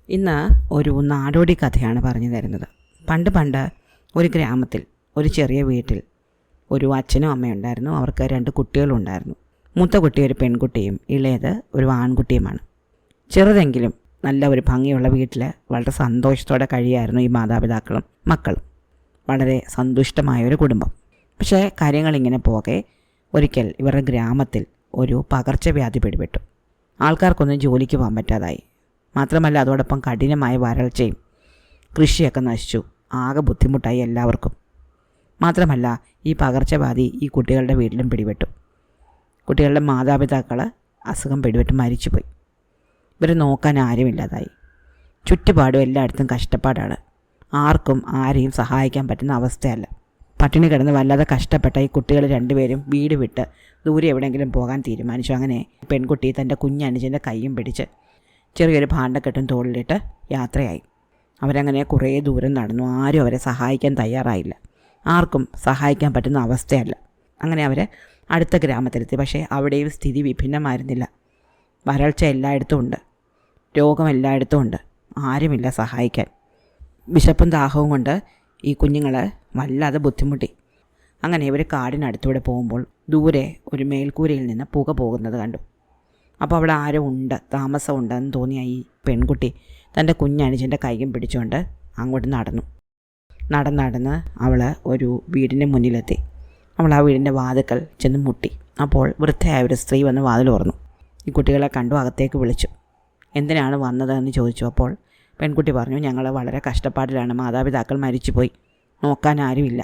ഇന്ന് ഒരു നാടോടി കഥയാണ് പറഞ്ഞു തരുന്നത്. പണ്ട് പണ്ട് ഒരു ഗ്രാമത്തിൽ ഒരു ചെറിയ വീട്ടിൽ ഒരു അച്ഛനും അമ്മയും ഉണ്ടായിരുന്നു. അവർക്ക് 2 കുട്ടികളുണ്ടായിരുന്നു. മൂത്ത കുട്ടി ഒരു പെൺകുട്ടിയും ഇളയത് ഒരു ആൺകുട്ടിയുമാണ്. ചെറുതെങ്കിലും നല്ല ഒരു ഭംഗിയുള്ള വീട്ടിൽ വളരെ സന്തോഷത്തോടെ കഴിയായിരുന്നു ഈ മാതാപിതാക്കളും മക്കളും. വളരെ സന്തുഷ്ടമായൊരു കുടുംബം. പക്ഷേ കാര്യങ്ങളിങ്ങനെ പോകെ ഒരിക്കൽ ഇവരുടെ ഗ്രാമത്തിൽ ഒരു പകർച്ചവ്യാധി പിടിപെട്ടു. ആൾക്കാർക്കൊന്നും ജോലിക്ക് പോകാൻ പറ്റാതായി. മാത്രമല്ല അതോടൊപ്പം കഠിനമായ വരൾച്ചയും, കൃഷിയൊക്കെ നശിച്ചു. ആകെ ബുദ്ധിമുട്ടായി എല്ലാവർക്കും. മാത്രമല്ല ഈ പകർച്ചവ്യാധി ഈ കുട്ടികളുടെ വീട്ടിലും പിടിപെട്ടു. കുട്ടികളുടെ മാതാപിതാക്കൾ അസുഖം പിടിപെട്ട് മരിച്ചുപോയി. ഇവരെ നോക്കാൻ ആരുമില്ലാതായി. ചുറ്റുപാടും എല്ലായിടത്തും കഷ്ടപ്പാടാണ്. ആർക്കും ആരെയും സഹായിക്കാൻ പറ്റുന്ന അവസ്ഥയല്ല. പട്ടിണി കിടന്ന് വല്ലാതെ കഷ്ടപ്പെട്ട ഈ കുട്ടികൾ 2 പേരും വീട് വിട്ട് ദൂരെ എവിടെയെങ്കിലും പോകാൻ തീരുമാനിച്ചു. അങ്ങനെ പെൺകുട്ടി തൻ്റെ കുഞ്ഞനുജൻ്റെ കൈയും പിടിച്ച് ചെറിയൊരു ഭാണ്ഡക്കെട്ടും തോളിലിട്ട് യാത്രയായി. അവരങ്ങനെ കുറേ ദൂരം നടന്നു. ആരും അവരെ സഹായിക്കാൻ തയ്യാറായില്ല. ആർക്കും സഹായിക്കാൻ പറ്റുന്ന അവസ്ഥയല്ല. അങ്ങനെ അവർ അടുത്ത ഗ്രാമത്തിലെത്തി. പക്ഷേ അവിടെയും സ്ഥിതി വിഭിന്നമായിരുന്നില്ല. വരൾച്ച എല്ലായിടത്തും ഉണ്ട്, രോഗം എല്ലായിടത്തും ഉണ്ട്. ആരുമില്ല സഹായിക്കാൻ. വിശപ്പും ദാഹവും കൊണ്ട് ഈ കുഞ്ഞുങ്ങൾ വല്ലാതെ ബുദ്ധിമുട്ടി. അങ്ങനെ ഇവർ കാടിനടുത്തൂടെ പോകുമ്പോൾ ദൂരെ ഒരു മേൽക്കൂരയിൽ നിന്ന് പുക പോകുന്നത് കണ്ടു. അപ്പോൾ അവിടെ ആരോ ഉണ്ട്, താമസമുണ്ടെന്ന് തോന്നിയ ഈ പെൺകുട്ടി തൻ്റെ കുഞ്ഞനുജൻ്റെ കൈയും പിടിച്ചുകൊണ്ട് അങ്ങോട്ട് നടന്ന് അവൾ ഒരു വീടിൻ്റെ മുന്നിലെത്തി. അവൾ ആ വീടിൻ്റെ വാതിൽക്കൽ ചെന്ന് മുട്ടി. അപ്പോൾ വൃദ്ധയായ ഒരു സ്ത്രീ വന്ന് വാതിൽ തുറന്നു. ഈ കുട്ടികളെ കണ്ടു, അകത്തേക്ക് വിളിച്ചു. എന്തിനാണ് വന്നതെന്ന് ചോദിച്ചു. അപ്പോൾ പെൺകുട്ടി പറഞ്ഞു, ഞങ്ങൾ വളരെ കഷ്ടപ്പാടിലാണ്, മാതാപിതാക്കൾ മരിച്ചുപോയി, നോക്കാൻ ആരുമില്ല,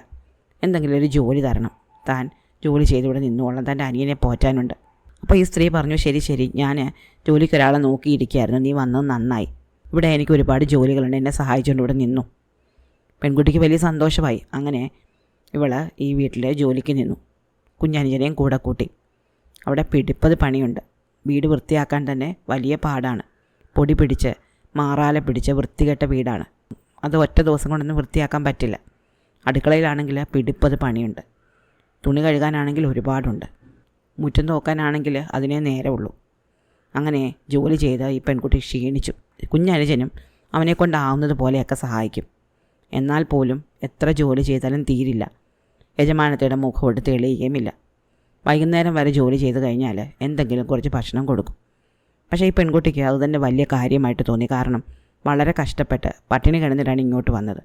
എന്തെങ്കിലും ഒരു ജോലി തരണം, താൻ ജോലി ചെയ്തിവിടെ നിന്നുകൊള്ളാം, തൻ്റെ അനിയനെ പോറ്റാനുണ്ട്. അപ്പോൾ ഈ സ്ത്രീ പറഞ്ഞു, ശരി, ഞാൻ ജോലിക്കൊരാളെ നോക്കിയിരിക്കുകയായിരുന്നു, നീ വന്നത് നന്നായി, ഇവിടെ എനിക്ക് ഒരുപാട് ജോലികളുണ്ട്, എന്നെ സഹായിച്ചുകൊണ്ട് ഇവിടെ നിന്നു. പെൺകുട്ടിക്ക് വലിയ സന്തോഷമായി. അങ്ങനെ ഇവൾ ഈ വീട്ടിലെ ജോലിക്ക് നിന്നു. കുഞ്ഞനുജനെയും കൂടെ കൂട്ടി. അവിടെ പിടിപ്പത് പണിയുണ്ട്. വീട് വൃത്തിയാക്കാൻ തന്നെ വലിയ പാടാണ്. പൊടി പിടിച്ച് മാറാല പിടിച്ച് വൃത്തികെട്ട വീടാണ്. അത് ഒറ്റ ദിവസം കൊണ്ടൊന്നും വൃത്തിയാക്കാൻ പറ്റില്ല. അടുക്കളയിലാണെങ്കിൽ പിടിപ്പത് പണിയുണ്ട്. തുണി കഴുകാനാണെങ്കിൽ ഒരുപാടുണ്ട്. മുറ്റം നോക്കാനാണെങ്കിൽ അതിനേ നേരമുള്ളൂ. അങ്ങനെ ജോലി ചെയ്ത് ഈ പെൺകുട്ടി ക്ഷീണിച്ചു. കുഞ്ഞനുജനും അവനെ കൊണ്ടാവുന്നത് പോലെയൊക്കെ സഹായിക്കും. എന്നാൽ പോലും എത്ര ജോലി ചെയ്താലും തീരില്ല. യജമാനത്തിയുടെ മുഖമോട്ട് തെളിയുകയുമില്ല. വൈകുന്നേരം വരെ ജോലി ചെയ്ത് കഴിഞ്ഞാൽ എന്തെങ്കിലും കുറച്ച് ഭക്ഷണം കൊടുക്കും. പക്ഷേ ഈ പെൺകുട്ടിക്ക് അത് തന്നെ വലിയ കാര്യമായിട്ട് തോന്നി. കാരണം വളരെ കഷ്ടപ്പെട്ട് പട്ടിണി കിടന്നിട്ടാണ് ഇങ്ങോട്ട് വന്നത്.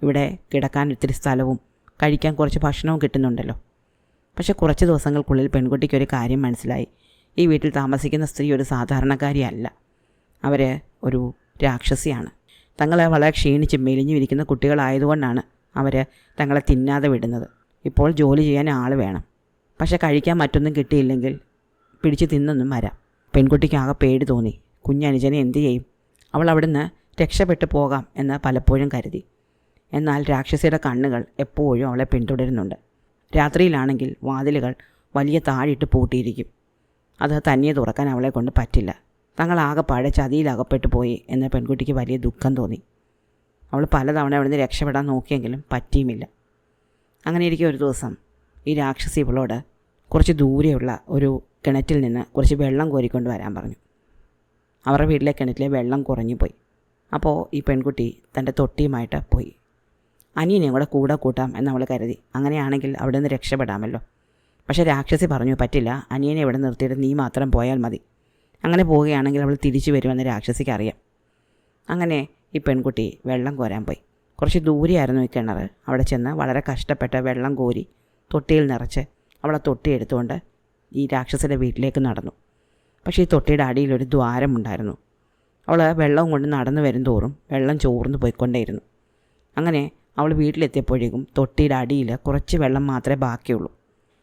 ഇവിടെ കിടക്കാൻ ഇത്തിരി സ്ഥലവും കഴിക്കാൻ കുറച്ച് ഭക്ഷണവും കിട്ടുന്നുണ്ടല്ലോ. പക്ഷേ കുറച്ച് ദിവസങ്ങൾക്കുള്ളിൽ പെൺകുട്ടിക്കൊരു കാര്യം മനസ്സിലായി. ഈ വീട്ടിൽ താമസിക്കുന്ന സ്ത്രീ ഒരു സാധാരണക്കാരിയല്ല. അവർ ഒരു രാക്ഷസിയാണ്. തങ്ങളെ വളരെ ക്ഷീണിച്ച് മെലിഞ്ഞു ഇരിക്കുന്ന കുട്ടികളായതുകൊണ്ടാണ് അവർ തങ്ങളെ തിന്നാതെ വിടുന്നത്. ഇപ്പോൾ ജോലി ചെയ്യാൻ ആൾ വേണം. പക്ഷേ കഴിക്കാൻ മറ്റൊന്നും കിട്ടിയില്ലെങ്കിൽ പിടിച്ച് തിന്നൊന്നും വരാം. പെൺകുട്ടിക്ക് ആകെ പേടി തോന്നി. കുഞ്ഞനുജനെ എന്തു ചെയ്യും? അവൾ അവിടുന്ന് രക്ഷപ്പെട്ടു പോകാം എന്ന് പലപ്പോഴും കരുതി. എന്നാൽ രാക്ഷസിയുടെ കണ്ണുകൾ എപ്പോഴും അവളെ പിന്തുടരുന്നുണ്ട്. രാത്രിയിലാണെങ്കിൽ വാതിലുകൾ വലിയ താഴിട്ട് പൂട്ടിയിരിക്കും. അത് തനിയെ തുറക്കാൻ അവളെ കൊണ്ട് പറ്റില്ല. തങ്ങളാകെപ്പാടെ ചതിയിലകപ്പെട്ടു പോയി എന്ന് പെൺകുട്ടിക്ക് വലിയ ദുഃഖം തോന്നി. അവൾ പലതവണ അവിടുന്ന് രക്ഷപ്പെടാൻ നോക്കിയെങ്കിലും പറ്റിയുമില്ല. അങ്ങനെ ഇരിക്കെ ഒരു ദിവസം ഈ രാക്ഷസി ഇവളോട് കുറച്ച് ദൂരെയുള്ള ഒരു കിണറ്റിൽ നിന്ന് കുറച്ച് വെള്ളം കോരിക്കൊണ്ട് വരാൻ പറഞ്ഞു. അവരുടെ വീട്ടിലെ കിണറ്റിലെ വെള്ളം കുറഞ്ഞു പോയി. അപ്പോൾ ഈ പെൺകുട്ടി തൻ്റെ തൊട്ടിയുമായിട്ട് പോയി. അനിയനെയും കൂടെ കൂട്ടാം എന്നവൾ കരുതി. അങ്ങനെയാണെങ്കിൽ അവിടെ നിന്ന് രക്ഷപ്പെടാമല്ലോ. പക്ഷേ രാക്ഷസി പറഞ്ഞു, പറ്റില്ല, അനിയനെ ഇവിടെ നിർത്തിയിട്ട് നീ മാത്രം പോയാൽ മതി. അങ്ങനെ പോവുകയാണെങ്കിൽ അവൾ തിരിച്ചു വരുമെന്ന് രാക്ഷസിക്ക് അറിയാം. അങ്ങനെ ഈ പെൺകുട്ടി വെള്ളം കോരാൻ പോയി. കുറച്ച് ദൂരെയായിരുന്നു ഈ കിണർ. അവിടെ ചെന്ന് വളരെ കഷ്ടപ്പെട്ട് വെള്ളം കോരി തൊട്ടിയിൽ നിറച്ച് അവളെ തൊട്ടി എടുത്തുകൊണ്ട് ഈ രാക്ഷസിയുടെ വീട്ടിലേക്ക് നടന്നു. പക്ഷേ ഈ തൊട്ടിയുടെ അടിയിലൊരു ദ്വാരമുണ്ടായിരുന്നു. അവൾ വെള്ളം കൊണ്ട് നടന്നു വരും തോറും വെള്ളം ചോർന്നു പോയിക്കൊണ്ടേയിരുന്നു. അങ്ങനെ അവൾ വീട്ടിലെത്തിയപ്പോഴേക്കും തൊട്ടിയുടെ അടിയിൽ കുറച്ച് വെള്ളം മാത്രമേ ബാക്കിയുള്ളൂ.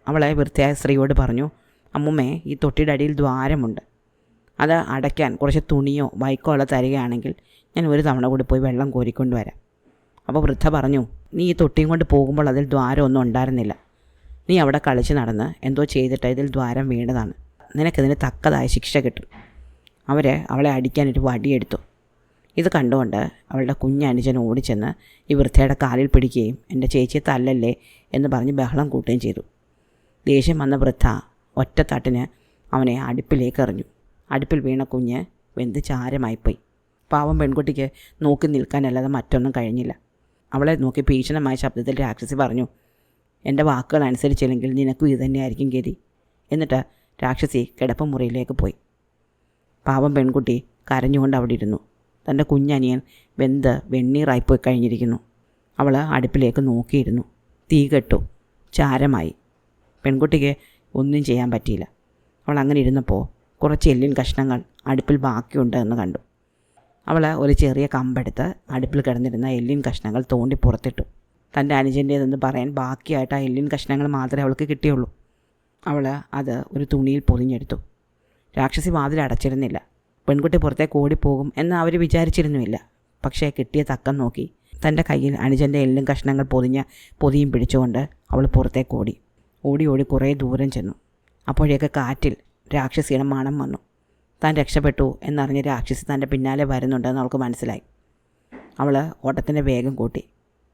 അവളെ വൃത്തിയായ സ്ത്രീയോട് പറഞ്ഞു, അമ്മുമ്മേ, ഈ തൊട്ടിയുടെ അടിയിൽ ദ്വാരമുണ്ട്, അത് അടയ്ക്കാൻ കുറച്ച് തുണിയോ വൈക്കോ തരികയാണെങ്കിൽ ഞാൻ ഒരു തവണ കൂടി പോയി വെള്ളം കോരിക്കൊണ്ട് വരാം. അപ്പോൾ വൃദ്ധ പറഞ്ഞു, നീ ഈ തൊട്ടിയും കൊണ്ട് പോകുമ്പോൾ അതിൽ ദ്വാരമൊന്നും ഉണ്ടായിരുന്നില്ല. നീ അവിടെ കളിച്ച് നടന്ന് എന്തോ ചെയ്തിട്ട് ഇതിൽ ദ്വാരം വീണതാണ്. നിനക്കിതിന് തക്കതായ ശിക്ഷ കിട്ടും. അവളെ അടിക്കാനൊരു വടിയെടുത്തു. ഇത് കണ്ടുകൊണ്ട് അവളുടെ കുഞ്ഞനുജൻ ഓടിച്ചെന്ന് ഈ വൃദ്ധയുടെ കാലിൽ പിടിക്കുകയും എൻ്റെ ചേച്ചിയെ തല്ലല്ലേ എന്ന് പറഞ്ഞ് ബഹളം കൂട്ടുകയും ചെയ്തു. ദേഷ്യം വന്ന വൃദ്ധ ഒറ്റത്തട്ടിന് അവനെ അടുപ്പിലേക്ക് എറിഞ്ഞു. അടുപ്പിൽ വീണ കുഞ്ഞ് വെന്ത് ചാരമായിപ്പോയി. പാവം പെൺകുട്ടിക്ക് നോക്കി നിൽക്കാനല്ലാതെ മറ്റൊന്നും കഴിഞ്ഞില്ല. അവളെ നോക്കി ഭീഷണമായ ശബ്ദത്തിൽ രാക്ഷസി പറഞ്ഞു, എൻ്റെ വാക്കുകൾ അനുസരിച്ചില്ലെങ്കിൽ നിനക്കും ഇത് തന്നെയായിരിക്കും ഗതി. എന്നിട്ട് രാക്ഷസി കിടപ്പുമുറിയിലേക്ക് പോയി. പാവം പെൺകുട്ടി കരഞ്ഞുകൊണ്ട് അവിടെ ഇരുന്നു. തൻ്റെ കുഞ്ഞനിയൻ വെന്ത് വെണ്ണീറായിപ്പോയി കഴിഞ്ഞിരിക്കുന്നു. അവൾ അടുപ്പിലേക്ക് നോക്കിയിരുന്നു. തീ കെട്ടു, ചാരമായി. പെൺകുട്ടിക്ക് ഒന്നും ചെയ്യാൻ പറ്റിയില്ല. അവൾ അങ്ങനെ ഇരുന്നപ്പോൾ കുറച്ച് എല്ലിൻ കഷ്ണങ്ങൾ അടുപ്പിൽ ബാക്കിയുണ്ട് എന്ന് കണ്ടു. അവൾ ഒരു ചെറിയ കമ്പെടുത്ത് അടുപ്പിൽ കിടന്നിരുന്ന എല്ലിൻ കഷ്ണങ്ങൾ തോണ്ടി പുറത്തിട്ടു. തൻ്റെ അനുജൻ്റേതെന്ന് പറയാൻ ബാക്കിയായിട്ട് ആ എല്ലിൻ കഷ്ണങ്ങൾ മാത്രമേ അവൾക്ക് കിട്ടിയുള്ളൂ. അവൾ അത് ഒരു തുണിയിൽ പൊതിഞ്ഞെടുത്തു. രാക്ഷസി വാതിൽ അടച്ചിരുന്നില്ല. പെൺകുട്ടി പുറത്തേക്ക് ഓടിപ്പോകും എന്ന് അവർ വിചാരിച്ചിരുന്നുമില്ല. പക്ഷേ കിട്ടിയ തക്കം നോക്കി തൻ്റെ കയ്യിൽ അനുജൻ്റെ എല്ലും കഷ്ണങ്ങൾ പൊതിയും പിടിച്ചുകൊണ്ട് അവൾ പുറത്തേക്ക് ഓടി. ഓടി ഓടി കുറേ ദൂരം ചെന്നു. അപ്പോഴേക്ക് കാറ്റിൽ രാക്ഷസിയുടെ മണം വന്നു. താൻ രക്ഷപ്പെട്ടു എന്നറിഞ്ഞ് രാക്ഷസി തൻ്റെ പിന്നാലെ വരുന്നുണ്ടെന്ന് അവൾക്ക് മനസ്സിലായി. അവൾ ഓട്ടത്തിൻ്റെ വേഗം കൂട്ടി.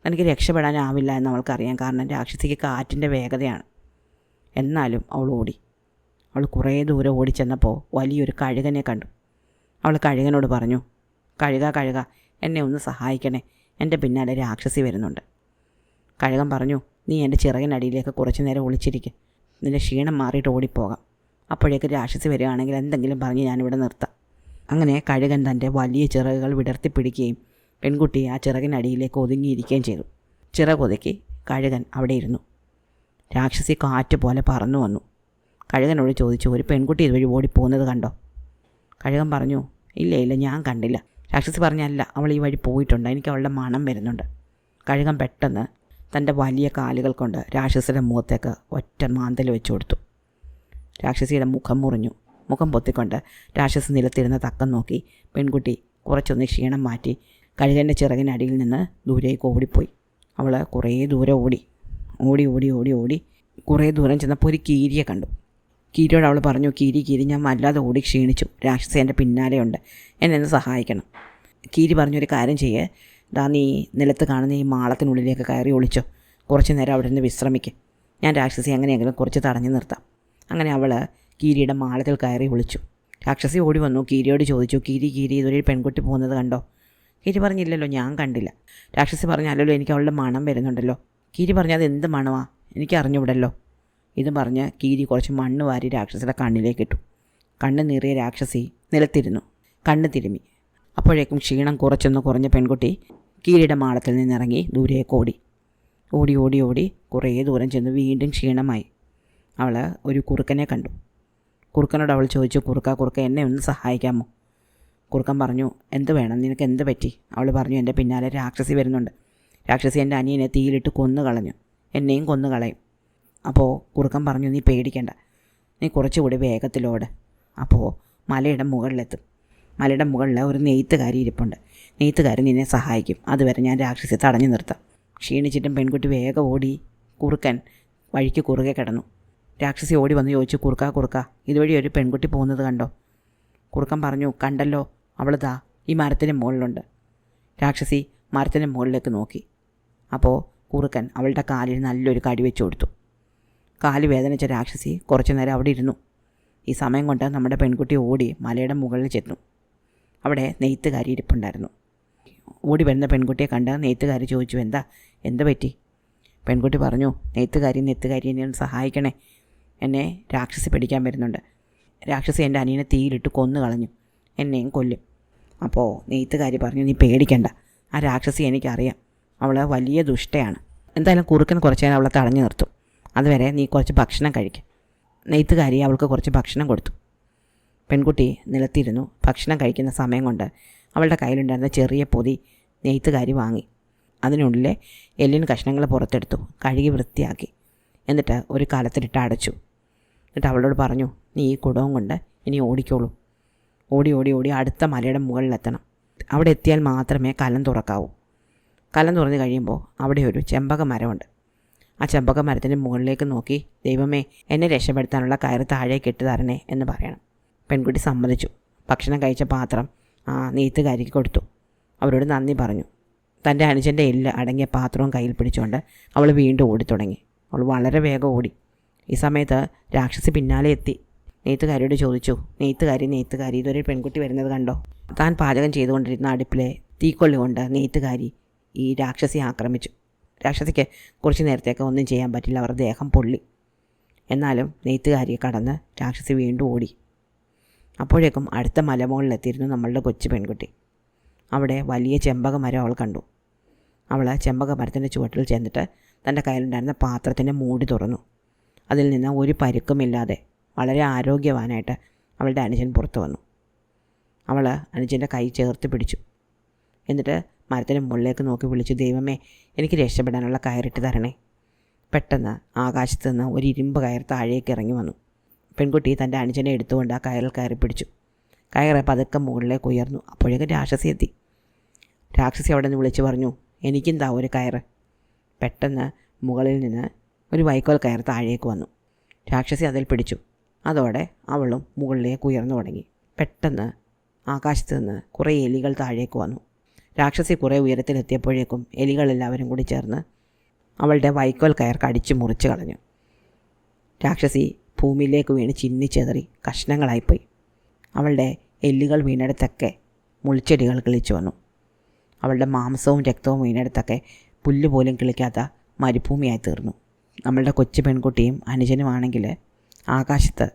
തനിക്ക് രക്ഷപ്പെടാനാവില്ല എന്ന് അവൾക്കറിയാം, കാരണം രാക്ഷസിക്ക് കാറ്റിൻ്റെ വേഗതയാണ്. എന്നാലും അവൾ ഓടി. അവൾ കുറേ ദൂരം ഓടിച്ചെന്നപ്പോൾ വലിയൊരു കഴുകനെ കണ്ടു. അവൾ കഴുകനോട് പറഞ്ഞു, കഴുക എന്നെ ഒന്ന് സഹായിക്കണേ, എൻ്റെ പിന്നാലെ രാക്ഷസി വരുന്നുണ്ട്. കഴുകൻ പറഞ്ഞു, നീ എൻ്റെ ചിറകിനടിയിലേക്ക് കുറച്ചു നേരം ഒളിച്ചിരിക്കുക, നിൻ്റെ ക്ഷീണം മാറിയിട്ട് ഓടിപ്പോകാം. അപ്പോഴേക്ക് രാക്ഷസി വരികയാണെങ്കിൽ എന്തെങ്കിലും പറഞ്ഞ് ഞാനിവിടെ നിർത്താം. അങ്ങനെ കഴുകൻ തൻ്റെ വലിയ ചിറകുകൾ വിടർത്തിപ്പിടിക്കുകയും പെൺകുട്ടി ആ ചിറകിനടിയിലേക്ക് ഒതുങ്ങിയിരിക്കുകയും ചെയ്തു. ചിറകൊതുക്കി കഴുകൻ അവിടെ ഇരുന്നു. രാക്ഷസി കാറ്റ് പോലെ പറന്നു വന്നു. കഴുകനോട് ചോദിച്ചു, ഒരു പെൺകുട്ടി ഇതുവഴി ഓടിപ്പോകുന്നത് കണ്ടോ? കഴുകൻ പറഞ്ഞു, ഇല്ല ഞാൻ കണ്ടില്ല. രാക്ഷസി പറഞ്ഞല്ല, അവൾ ഈ വഴി പോയിട്ടുണ്ട്, എനിക്ക് അവളുടെ മണം വരുന്നുണ്ട്. കഴുകൻ പെട്ടെന്ന് തൻ്റെ വലിയ കാലുകൾ കൊണ്ട് രാക്ഷസിയുടെ മുഖത്തേക്ക് ഒറ്റ മാന്തൽ വെച്ചു കൊടുത്തു. രാക്ഷസിയുടെ മുഖം മുറിഞ്ഞു. മുഖം പൊത്തിക്കൊണ്ട് രാക്ഷസി നിലത്തിരുന്ന തക്കം നോക്കി പെൺകുട്ടി കുറച്ചൊന്ന് ക്ഷീണം മാറ്റി കഴുകൻ്റെ ചിറകിനടിയിൽ നിന്ന് ദൂരേക്ക് ഓടിപ്പോയി. അവൾ കുറേ ദൂരം ഓടി കുറേ ദൂരം ചെന്നപ്പോൾ ഒരു കീരിയെ കണ്ടു. കീരിയോട് അവൾ പറഞ്ഞു, കീരി ഞാൻ വല്ലാതെ ഓടി ക്ഷീണിച്ചു, രാക്ഷസി എൻ്റെ പിന്നാലെയുണ്ട്, എന്നെ സഹായിക്കണം. കീരി പറഞ്ഞൊരു കാര്യം ചെയ്യേ, നീ നിലത്ത് കാണുന്ന ഈ മാളത്തിനുള്ളിലേക്ക് കയറി ഒളിച്ചോ, കുറച്ച് നേരം അവിടെ നിന്ന് വിശ്രമിക്കുക, ഞാൻ രാക്ഷസി എങ്ങനെയെങ്കിലും കുറച്ച് തടഞ്ഞു നിർത്താം. അങ്ങനെ അവൾ കീരിയുടെ മാളത്തിൽ കയറി ഒളിച്ചു. രാക്ഷസി ഓടി വന്നു. കീരിയോട് ചോദിച്ചു, കീരി ഇതൊരു പെൺകുട്ടി പോകുന്നത് കണ്ടോ? കീരി പറഞ്ഞില്ലല്ലോ, ഞാൻ കണ്ടില്ല. രാക്ഷസി പറഞ്ഞല്ലോ, എനിക്ക് അവളുടെ മണം വരുന്നുണ്ടല്ലോ. കീരി പറഞ്ഞത് എന്ത് മണമാ, എനിക്ക് അറിഞ്ഞുവിടല്ലോ. ഇത് പറഞ്ഞ് കീരി കുറച്ച് മണ്ണ് വാരി രാക്ഷസിയുടെ കണ്ണിലേക്ക് ഇട്ടു. കണ്ണ് നീറിയ രാക്ഷസി നിലത്തിരുന്നു. കണ്ണ് തിരുമ്മി. അപ്പോഴേക്കും ക്ഷീണം കുറച്ചൊന്ന് കുറഞ്ഞ പെൺകുട്ടി കീരിയുടെ മാളത്തിൽ നിന്നിറങ്ങി ദൂരേക്ക് ഓടി കുറേ ദൂരം ചെന്ന് വീണ്ടും ക്ഷീണമായി. അവൾ ഒരു കുറുക്കനെ കണ്ടു. കുറുക്കനോട് അവൾ ചോദിച്ചു, കുറുക്ക എന്നെ ഒന്ന് സഹായിക്കാമോ? കുറുക്കൻ പറഞ്ഞു, എന്ത് വേണം, നിനക്ക് എന്ത് പറ്റി? അവൾ പറഞ്ഞു, എൻ്റെ പിന്നാലെ രാക്ഷസി വരുന്നുണ്ട്. രാക്ഷസി എൻ്റെ അനിയനെ തീയിലിട്ട് കൊന്നു കളഞ്ഞു, എന്നെയും കൊന്നു കളയും. അപ്പോൾ കുറുക്കൻ പറഞ്ഞു, നീ പേടിക്കണ്ട, നീ കുറച്ചുകൂടി വേഗത്തിലോട്. അപ്പോൾ മലയുടെ മുകളിലെത്തും. മലയുടെ മുകളിൽ ഒരു നെയ്ത്തുകാരി ഇരിപ്പുണ്ട്. നെയ്ത്തുകാരി നിന്നെ സഹായിക്കും. അതുവരെ ഞാൻ രാക്ഷസി തടഞ്ഞു നിർത്താം. ക്ഷീണിച്ചിട്ടും പെൺകുട്ടി വേഗം ഓടി. കുറുക്കൻ വഴിക്ക് കുറുകെ കിടന്നു. രാക്ഷസി ഓടി വന്ന് ചോദിച്ചു, കുറുക്ക ഇതുവഴി ഒരു പെൺകുട്ടി പോകുന്നത് കണ്ടോ? കുറുക്കൻ പറഞ്ഞു, കണ്ടല്ലോ, അവളിതാ ഈ മരത്തിൻ്റെ മുകളിലുണ്ട്. രാക്ഷസി മരത്തിൻ്റെ മുകളിലേക്ക് നോക്കി. അപ്പോൾ കുറുക്കൻ അവളുടെ കാലിൽ നല്ലൊരു കടി വെച്ച് കൊടുത്തു. കാല് വേദനിച്ച രാക്ഷസി കുറച്ചു നേരം അവിടെ ഇരുന്നു. ഈ സമയം കൊണ്ട് നമ്മുടെ പെൺകുട്ടി ഓടി മലയുടെ മുകളിൽ ചെന്നു. അവിടെ നെയ്ത്തുകാരി ഇരിപ്പുണ്ടായിരുന്നു. ഓടി വരുന്ന പെൺകുട്ടിയെ കണ്ട് നെയ്ത്തുകാരി ചോദിച്ചു, എന്ത് പറ്റി? പെൺകുട്ടി പറഞ്ഞു, നെയ്ത്തുകാരി എന്നെ ഒന്ന് സഹായിക്കണേ, എന്നെ രാക്ഷസി പിടിക്കാൻ വരുന്നുണ്ട്. രാക്ഷസി എൻ്റെ അനിയനെ തീയിലിട്ട് കൊന്നു കളഞ്ഞു, എന്നെയും കൊല്ലും. അപ്പോൾ നെയ്ത്തുകാരി പറഞ്ഞു, നീ പേടിക്കണ്ട, ആ രാക്ഷസി എനിക്കറിയാം, അവൾ വലിയ ദുഷ്ടയാണ്. എന്തായാലും കുറുക്കൻ കുറച്ച് നേരം അവളെ തടഞ്ഞു നിർത്തും. അതുവരെ നീ കുറച്ച് ഭക്ഷണം കഴിക്കും. നെയ്ത്തുകാരി അവൾക്ക് കുറച്ച് ഭക്ഷണം കൊടുത്തു. പെൺകുട്ടി നിലത്തിരുന്നു. ഭക്ഷണം കഴിക്കുന്ന സമയം കൊണ്ട് അവളുടെ കയ്യിലുണ്ടായിരുന്ന ചെറിയ പൊതി നെയ്ത്തുകാരി വാങ്ങി. അതിനുള്ളിലെ എല്ലിന് കഷ്ണങ്ങൾ പുറത്തെടുത്തു, കഴുകി വൃത്തിയാക്കി. എന്നിട്ട് ഒരു കലത്തിലിട്ട് അടച്ചു. എന്നിട്ട് അവളോട് പറഞ്ഞു, നീ ഈ കുടവും കൊണ്ട് ഇനി ഓടിക്കോളൂ. ഓടി അടുത്ത മലയുടെ മുകളിലെത്തണം. അവിടെ എത്തിയാൽ മാത്രമേ കലം തുറക്കാവൂ. കലം തുറന്ന് കഴിയുമ്പോൾ അവിടെ ഒരു ചെമ്പക മരമുണ്ട്. ആ ചെമ്പക മരത്തിൻ്റെ മുകളിലേക്ക് നോക്കി, ദൈവമേ, എന്നെ രക്ഷപ്പെടുത്താനുള്ള കയറ് താഴേക്ക് ഇട്ട് തരണേ എന്ന് പറയണം. പെൺകുട്ടി സമ്മതിച്ചു. ഭക്ഷണം കഴിച്ച പാത്രം ആ നെയ്ത്തുകാരിക്ക് കൊടുത്തു. അവരോട് നന്ദി പറഞ്ഞു. തൻ്റെ അനുജൻ്റെ എല്ല് അടങ്ങിയ പാത്രവും കയ്യിൽ പിടിച്ചുകൊണ്ട് അവൾ വീണ്ടും ഓടിത്തുടങ്ങി. അവൾ വളരെ വേഗം ഓടി. ഈ സമയത്ത് രാക്ഷസി പിന്നാലെ എത്തി. നെയ്ത്തുകാരിയോട് ചോദിച്ചു, നെയ്ത്തുകാരി ഇതൊരു പെൺകുട്ടി വരുന്നത് കണ്ടോ? താൻ പാചകം ചെയ്തുകൊണ്ടിരുന്ന അടുപ്പിലെ തീക്കൊള്ളി കൊണ്ട് നെയ്ത്തുകാരി ഈ രാക്ഷസിയെ ആക്രമിച്ചു. രാക്ഷസിക്ക് കുറച്ച് നേരത്തേക്ക് ഒന്നും ചെയ്യാൻ പറ്റില്ല, അവരുടെ ദേഹം പൊള്ളി. എന്നാലും നെയ്ത്തുകാരിയെ കടന്ന് രാക്ഷസി വീണ്ടും ഓടി. അപ്പോഴേക്കും അടുത്ത മലമുകളിലെത്തിയിരുന്നു നമ്മളുടെ കൊച്ചു പെൺകുട്ടി. അവിടെ വലിയ ചെമ്പക മരം അവൾ കണ്ടു. അവൾ ചെമ്പക മരത്തിൻ്റെ ചുവട്ടിൽ ചെന്നിട്ട് തൻ്റെ കയ്യിലുണ്ടായിരുന്ന പാത്രത്തിൻ്റെ മൂടി തുറന്നു. അതിൽ നിന്ന് ഒരു പരുക്കുമില്ലാതെ വളരെ ആരോഗ്യവാനായിട്ട് അവളുടെ അനുജൻ പുറത്തു വന്നു. അവൾ അനുജൻ്റെ കൈ ചേർത്ത് പിടിച്ചു. എന്നിട്ട് മരത്തിന് മുകളിലേക്ക് നോക്കി വിളിച്ചു, ദൈവമേ, എനിക്ക് രക്ഷപ്പെടാനുള്ള കയറിട്ട് തരണേ. പെട്ടെന്ന് ആകാശത്ത് നിന്ന് ഒരു ഇരുമ്പ് കയർ താഴേക്ക് ഇറങ്ങി വന്നു. പെൺകുട്ടി തൻ്റെ അനുജനെ എടുത്തുകൊണ്ട് ആ കയറിൽ കയറി പിടിച്ചു. കയറ് പതുക്കെ മുകളിലേക്ക് ഉയർന്നു. അപ്പോഴേക്കും രാക്ഷസി എത്തി. രാക്ഷസി അവിടെ നിന്ന് വിളിച്ചു പറഞ്ഞു, എനിക്കെന്താ ഒരു കയറ്. പെട്ടെന്ന് മുകളിൽ നിന്ന് ഒരു വൈക്കോൽ കയർ താഴേക്ക് വന്നു. രാക്ഷസി അതിൽ പിടിച്ചു. അതോടെ അവളും മുകളിലേക്ക് ഉയർന്നു തുടങ്ങി. പെട്ടെന്ന് ആകാശത്ത് നിന്ന് കുറേ എലികൾ താഴേക്ക് വന്നു. രാക്ഷസി കുറേ ഉയരത്തിലെത്തിയപ്പോഴേക്കും എലികളെല്ലാവരും കൂടി ചേർന്ന് അവളുടെ വൈക്കോൽ കയർ കടിച്ചു മുറിച്ച് കളഞ്ഞു. രാക്ഷസി ഭൂമിയിലേക്ക് വീണ് ചിന്നിച്ചെതറി കഷ്ണങ്ങളായിപ്പോയി. അവളുടെ എല്ലുകൾ വീണെടുത്തൊക്കെ മുൾച്ചെടികൾ കിളിച്ചു വന്നു. അവളുടെ മാംസവും രക്തവും വീണെടുത്തൊക്കെ പുല്ല് പോലും കിളിക്കാത്ത മരുഭൂമിയായി തീർന്നു. നമ്മളുടെ കൊച്ചു പെൺകുട്ടിയും അനുജനുമാണെങ്കിൽ ആകാശത്ത്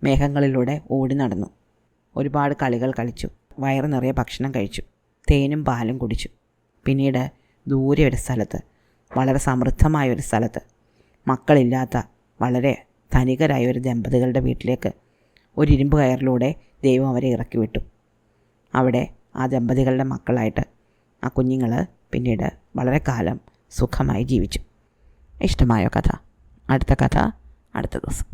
മേഘങ്ങളിലൂടെ ഓടി നടന്നു. ഒരുപാട് കളികൾ കളിച്ചു. വയറ് നിറയെ ഭക്ഷണം കഴിച്ചു. തേനും പാലും കുടിച്ചു. പിന്നീട് ദൂരെ ഒരു സ്ഥലത്ത്, വളരെ സമൃദ്ധമായൊരു സ്ഥലത്ത്, മക്കളില്ലാത്ത വളരെ ധനികരായ ഒരു ദമ്പതികളുടെ വീട്ടിലേക്ക് ഒരു ഇരുമ്പ് കയറിലൂടെ ദൈവം അവരെ ഇറക്കി വിട്ടു. അവിടെ ആ ദമ്പതികളുടെ മക്കളായിട്ട് ആ കുഞ്ഞുങ്ങൾ പിന്നീട് വളരെ കാലം സുഖമായി ജീവിച്ചു. ഇഷ്ടമായോ കഥ? അടുത്ത കഥ അടുത്ത ദിവസം.